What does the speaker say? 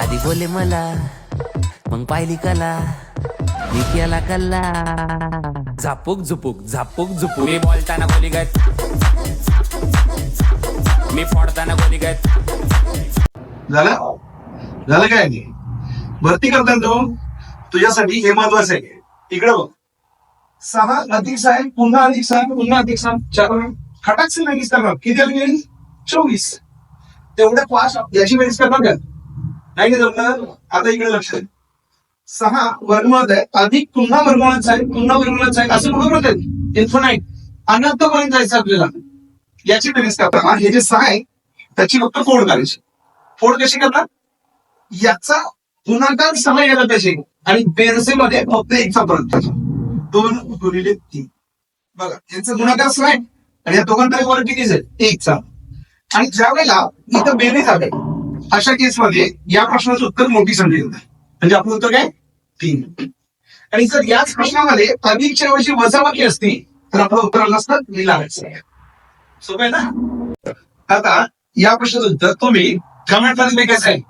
आधी बोले मला मग पाहिली कला मी केला कल्ला झापूक झुपूक झापूक झुपूक मी बोलताना गोली गत मी फोडताना गोली गत झालं झालं काय नाही भरती करताना तो तुझ्यासाठी हे महत्वाचं आहे. इकडे बघ 6 अधिक 6 पुन्हा अधिक 6 पुन्हा अधिक 6 4 खटाक से नाही करणार किती आली 24 तेवढ्या पास याची बेरीज करणार का नाही जमणार. आता इकडे लक्ष दे 6 वर्गमुळात आहे अधिक पुन्हा वर्गमुळात आहे पुन्हा वर्गमुळात आहे असं बरोबर आहे इन्फिनाइट अनंतपर्यंत जायचं आपल्याला. याची बेरीज करताना हे जे 6 आहे त्याची फक्त फोड करायची. फोड कशी करणार याचा गुणाकार 6 यायला पाहिजे आणि बेरसेमध्ये फक्त 1चा फरक त्याचा 2 गुणिले 3 बघा यांचा गुणाकार 6 आहे आणि या दोघांचा फरक किती आहे 1चा. आणि ज्या वेळेला इथं बेरीज आले अशा केसमध्ये या प्रश्नाचं उत्तर मोठी संख्या होतं म्हणजे आपलं उत्तर काय 3. आणि जर याच प्रश्नामध्ये अधिकच्या ऐवजी वजाबाकी असती तर आपलं उत्तर आलं असतं लिहिलाचं. सोपं आहे ना. आता या प्रश्नाचं उत्तर तुम्ही कमेंट मध्ये लिहायचं आहे.